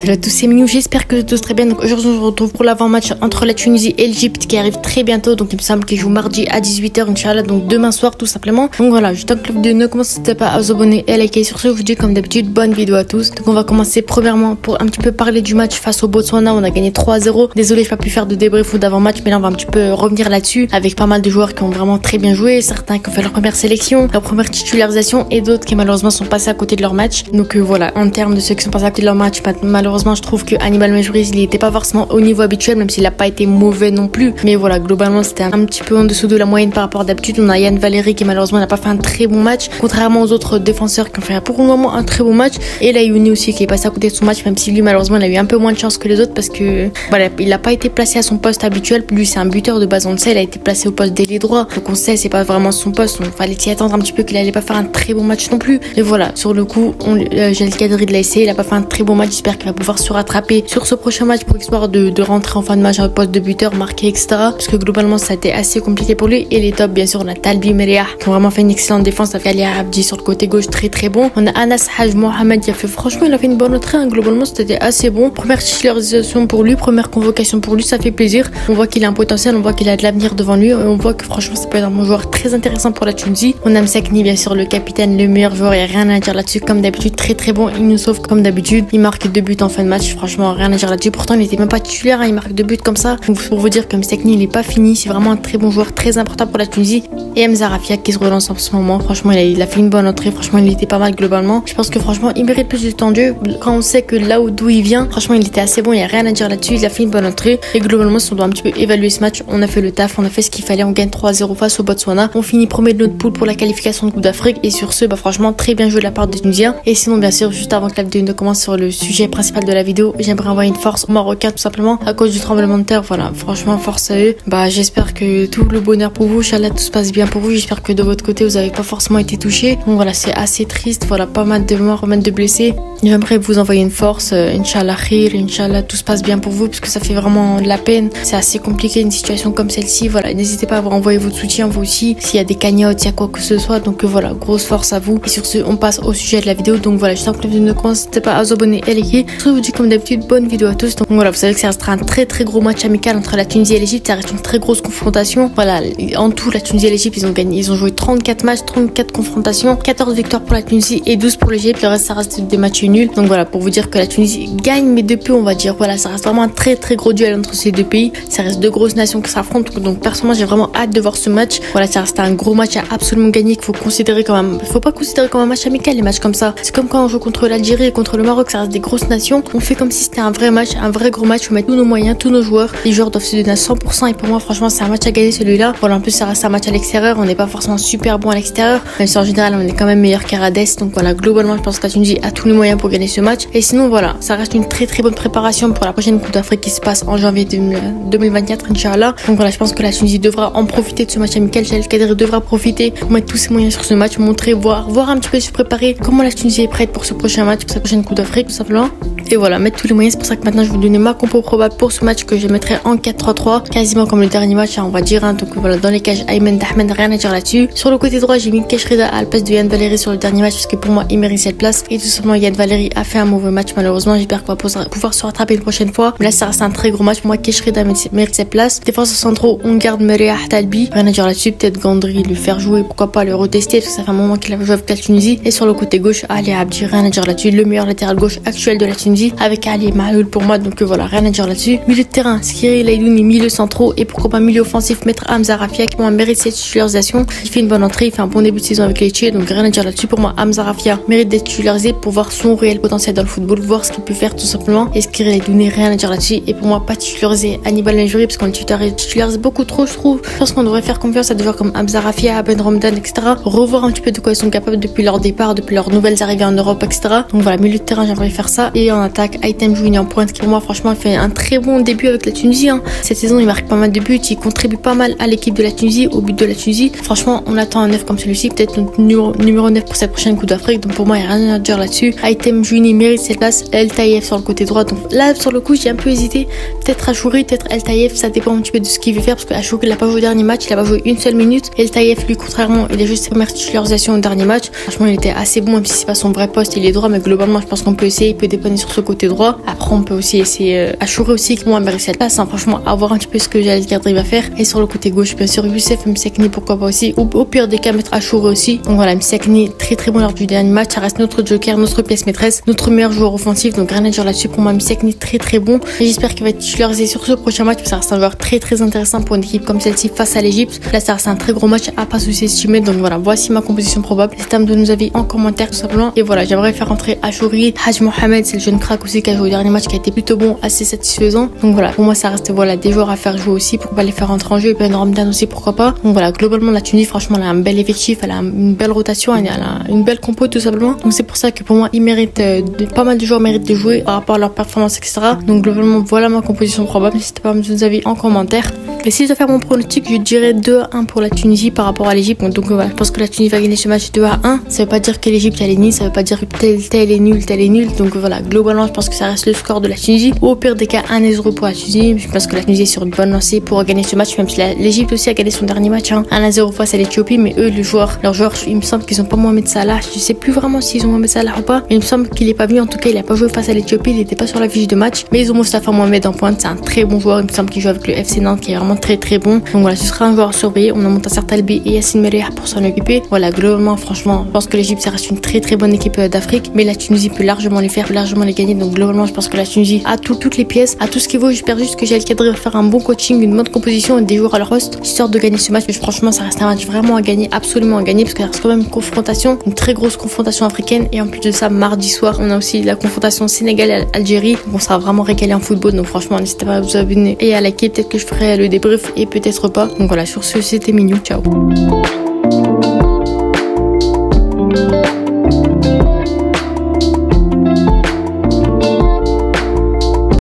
Hello à tous, c'est Minou, j'espère que tous très bien. Donc aujourd'hui on se retrouve pour l'avant-match entre la Tunisie et l'Égypte qui arrive très bientôt. Donc il me semble qu'il joue mardi à 18h Inch'Allah, donc demain soir tout simplement. Donc voilà, juste un club de ne commencez pas à vous abonner et à liker. Sur ce, je vous dis comme d'habitude, bonne vidéo à tous. Donc on va commencer premièrement pour un petit peu parler du match face au Botswana. On a gagné 3-0. Désolé, je n'ai pas pu faire de débrief ou d'avant-match, mais là on va un petit peu revenir là-dessus avec pas mal de joueurs qui ont vraiment très bien joué. Certains qui ont fait leur première sélection, leur première titularisation et d'autres qui malheureusement sont passés à côté de leur match. Donc voilà, en termes de ceux qui sont passés à côté de leur match, malheureusement je trouve que Hannibal Mejbri il n'était pas forcément au niveau habituel, même s'il n'a pas été mauvais non plus, mais voilà, globalement c'était un petit peu en dessous de la moyenne par rapport à d'habitude. On a Yann Valéry qui malheureusement n'a pas fait un très bon match, contrairement aux autres défenseurs qui ont fait pour le moment un très bon match, et Layouni aussi qui est passé à côté de son match, même si lui malheureusement il a eu un peu moins de chance que les autres parce que voilà, il n'a pas été placé à son poste habituel. Lui c'est un buteur de base, on le sait, il a été placé au poste d'ailier droit, donc on sait c'est pas vraiment son poste, donc fallait s'y attendre un petit peu qu'il allait pas faire un très bon match non plus. Et voilà, sur le coup Gel Kadri de l'ASC, il a pas fait un très bon match, j'espère qu'il va pouvoir se rattraper sur ce prochain match pour histoire de rentrer en fin de match à poste de buteur, marqué, etc. Parce que globalement ça a été assez compliqué pour lui. Et les tops, bien sûr, on a Talbi Meriah qui ont vraiment fait une excellente défense avec Ali Abdi sur le côté gauche, très très bon. On a Anas Haj Mohamed qui a fait, franchement il a fait une bonne entrée, hein. Globalement c'était assez bon. Première titularisation pour lui, première convocation pour lui, ça fait plaisir. On voit qu'il a un potentiel, on voit qu'il a de l'avenir devant lui, et on voit que franchement ça peut être un bon joueur très intéressant pour la Tunisie. On a Msakni, bien sûr, le capitaine, le meilleur joueur, il n'y a rien à dire là-dessus, comme d'habitude, très très bon. Il nous sauve comme d'habitude, il marque 2 buts en fin de match, franchement rien à dire là-dessus. Pourtant il n'était même pas titulaire, hein. Il marque 2 buts comme ça. Donc pour vous dire que Msakni il n'est pas fini, c'est vraiment un très bon joueur, très important pour la Tunisie. Et Mza Rafia qui se relance en ce moment, franchement il a fait une bonne entrée, franchement il était pas mal globalement. Je pense que franchement il mérite plus de temps de jeu quand on sait que là d'où il vient, franchement il était assez bon, il n'y a rien à dire là-dessus, il a fait une bonne entrée. Et globalement si on doit un petit peu évaluer ce match, on a fait le taf, on a fait ce qu'il fallait, on gagne 3-0 face au Botswana, on finit premier de notre poule pour la qualification de Coupe d'Afrique. Et sur ce, franchement très bien joué de la part des Tunisiens. Et sinon bien sûr, juste avant que la vidéo ne commence sur le sujet principal de la vidéo, j'aimerais envoyer une force aux Marocains tout simplement à cause du tremblement de terre. Voilà, franchement force à eux. J'espère que tout le bonheur pour vous, Inch'Allah tout se passe bien pour vous. J'espère que de votre côté vous n'avez pas forcément été touchés. Donc voilà, c'est assez triste, voilà, pas mal de morts, pas mal de blessés. J'aimerais vous envoyer une force, Inch'Allah khir, Inch'Allah tout se passe bien pour vous, parce que ça fait vraiment de la peine. C'est assez compliqué une situation comme celle-ci. Voilà, n'hésitez pas à vous envoyer votre soutien vous aussi s'il y a des cagnottes, s'il y a quoi que ce soit. Donc voilà, grosse force à vous. Et sur ce, on passe au sujet de la vidéo. Donc voilà, j'espère que la vidéo ne commencez pas à vous abonner et liker. Je vous dis comme d'habitude, bonne vidéo à tous. Donc voilà, vous savez que ça restera un très très gros match amical entre la Tunisie et l'Égypte. Ça reste une très grosse confrontation. Voilà, en tout la Tunisie et l'Égypte ils ont joué 34 matchs, 34 confrontations, 14 victoires pour la Tunisie et 12 pour l'Égypte. Le reste ça reste des matchs nuls. Donc voilà, pour vous dire que la Tunisie gagne mais de peu, on va dire. Voilà, ça reste vraiment un très très gros duel entre ces deux pays. Ça reste deux grosses nations qui s'affrontent. Donc personnellement j'ai vraiment hâte de voir ce match. Voilà, ça reste un gros match à absolument gagner, qu'il faut considérer comme un... faut pas considérer comme un match amical les matchs comme ça. C'est comme quand on joue contre l'Algérie et contre le Maroc, ça reste des grosses nations. On fait comme si c'était un vrai match, un vrai gros match. On met tous nos moyens, tous nos joueurs. Les joueurs doivent se donner à 100% et pour moi franchement c'est un match à gagner celui-là. Voilà, en plus ça reste un match à l'extérieur. On n'est pas forcément super bon à l'extérieur, même si en général on est quand même meilleur qu'Arades. Donc voilà, globalement je pense que la Tunisie a tous les moyens pour gagner ce match. Et sinon voilà, ça reste une très très bonne préparation pour la prochaine Coupe d'Afrique qui se passe en janvier 2024 Inch'Allah. Donc voilà, je pense que la Tunisie devra en profiter de ce match amical. Gel Kadri devra profiter pour mettre tous ses moyens sur ce match, montrer, voir un petit peu se préparer comment la Tunisie est prête pour ce prochain match, pour sa prochaine Coupe d'Afrique tout simplement. Et voilà, mettre tous les moyens. C'est pour ça que maintenant je vais vous donner ma compo probable pour ce match que je mettrai en 4-3-3, quasiment comme le dernier match, hein, on va dire. Hein. Donc voilà, dans les cages, Aymen Dahmed, rien à dire là-dessus. Sur le côté droit, j'ai mis Keshrida à la place de Yann Valéry sur le dernier match parce que pour moi il mérite cette place. Et tout simplement, Yann Valéry a fait un mauvais match malheureusement. J'espère qu'on va pouvoir se rattraper une prochaine fois. Mais là, ça reste un très gros match. Pour moi, Keshrida mérite cette place. Défense centraux, on garde Meriah, Talbi, rien à dire là-dessus. Peut-être Gandry, le faire jouer, pourquoi pas le retester parce que ça fait un moment qu'il a joué avec la Tunisie. Et sur le côté gauche, Ali Abdi, rien à dire là-dessus. Le meilleur latéral gauche actuel de la Tunisie avec Ali Maaloul pour moi. Donc voilà, rien à dire là-dessus. Milieu de terrain, Skiri, Laïdouni, milieu centraux et pourquoi pas milieu offensif, mettre Hamza Rafia qui mérite cette titularisation. Il fait une bonne entrée, il fait un bon début de saison avec Lecce, donc rien à dire là-dessus. Pour moi, Hamza Rafia mérite d'être titularisé pour voir son réel potentiel dans le football, voir ce qu'il peut faire tout simplement. Et Skiri, Laïdouni, rien à dire là-dessus. Et pour moi, pas titularisé Hannibal Mejbri parce qu'on le titularise beaucoup trop, je trouve. Je pense qu'on devrait faire confiance à des joueurs comme Hamza Rafia, Ben Romdan, etc. Revoir un petit peu de quoi ils sont capables depuis leur départ, depuis leurs nouvelles arrivées en Europe, etc. Donc voilà, milieu de terrain, j'aimerais faire ça. Et en attaque, Aitem Jouini en pointe qui pour moi franchement il fait un très bon début avec la Tunisie. Hein. Cette saison il marque pas mal de buts, il contribue pas mal à l'équipe de la Tunisie, au but de la Tunisie. Franchement on attend un 9 comme celui-ci, peut-être notre numéro 9 pour cette prochaine Coupe d'Afrique. Donc pour moi il n'y a rien à dire là-dessus. Aitem Hatem Juni mérite cette place, El Taïef sur le côté droit. Donc là, sur le coup, j'ai un peu hésité. Peut-être Achouri, peut-être El Taïef, ça dépend un petit peu de ce qu'il veut faire parce que Achouri, il n'a pas joué au dernier match, il a pas joué une seule minute. El Taïef, lui, contrairement, il a juste sa première titularisation au dernier match. Franchement, il était assez bon, même si c'est pas son vrai poste, il est droit, mais globalement, je pense qu'on peut essayer, il peut dépanner sur ce côté droit. Après, on peut aussi essayer Achouri aussi, qui moi mérite cette place. Hein. Franchement, à voir un petit peu ce que Jalil Kadri va faire. Et sur le côté gauche, bien sûr, Youssef Msekni, pourquoi pas aussi. Au pire des cas, mettre Achouri aussi. Donc voilà, Msekni, très bon lors du dernier match. Ça reste notre joker, notre pièce maîtresse, notre meilleur joueur offensif. Donc rien à dire là-dessus. Pour moi, Msekni, très bon. Et j'espère qu'il va être titularisé sur ce prochain match. Ça reste un joueur très intéressant pour une équipe comme celle-ci face à l'Égypte. Là, ça reste un très gros match à pas sous-estimer. Donc voilà, voici ma composition probable. C'est à me donner nos avis en commentaire tout simplement. Et voilà, j'aimerais faire entrer Achouri, Haj Mohamed, c'est le jeune crack aussi qui a joué au dernier match, qui a été plutôt bon, assez satisfaisant. Donc voilà, pour moi, ça reste voilà des joueurs à faire jouer aussi pour pas les faire entrer en jeu. Et Ben Ramdan aussi, pourquoi pas. Donc voilà, globalement, la Tunisie, franchement, elle a un bel effectif, elle a une belle rotation, elle a une belle compo tout simplement. Donc c'est pour ça que pour moi, ils méritent, pas mal de joueurs méritent de jouer par rapport à leur performance, etc. Donc globalement, voilà ma composition probable. N'hésitez pas à me donner vos avis en commentaire. Et si je dois faire mon pronostic, je dirais 2-1 pour la Tunisie par rapport à l'Égypte. Donc voilà, je pense que la Tunisie va gagner ce match 2-1. Ça veut pas dire que l'Égypte elle est nulle, ça veut pas dire que tel est nul. Donc voilà, globalement, je pense que ça reste le score de la Tunisie. Ou au pire des cas, 1-0 pour la Tunisie. Je pense que la Tunisie est sur une bonne lancée pour gagner ce match, même si l'Égypte aussi a gagné son dernier match. 1-0 face à l'Éthiopie, mais eux, leurs joueurs, il me semble qu'ils ont pas Mohamed Salah. Je sais plus vraiment s'ils ont Mohamed Salah ou pas. Mais il me semble qu'il est pas venu. En tout cas, il a pas joué face à l'Éthiopie. Il était pas sur la fiche de match. Mais ils ont Mostafa Mohamed en pointe. C'est un très bon joueur. Il me semble qu'il joue avec le FC Nantes, qui est vraiment très bon. Donc voilà, ce sera un joueur à surveiller. On a Montassar Talbi et Yassine Merih pour s'en occuper. Voilà, globalement, franchement, je pense que l'Égypte, ça reste une très bonne équipe d'Afrique. Mais la Tunisie peut largement les faire, largement les gagner. Donc globalement, je pense que la Tunisie a toutes les pièces, a tout ce qu'il vaut. J'espère juste que Jalil Kadri va faire un bon coaching, une bonne composition et des joueurs à leur poste, histoire de gagner ce match. Mais franchement, ça reste un match vraiment à gagner, absolument à gagner, parce qu'il reste quand même une confrontation, une très grosse confrontation africaine. Et en plus de ça, mardi soir, on a aussi la confrontation Sénégal-Algérie. Donc on sera vraiment régalé en football. Donc franchement, n'hésitez pas à vous abonner et à liker. Peut-être que je ferai le débrief et peut-être pas. Donc voilà, sur ce, c'était mignon. Ciao.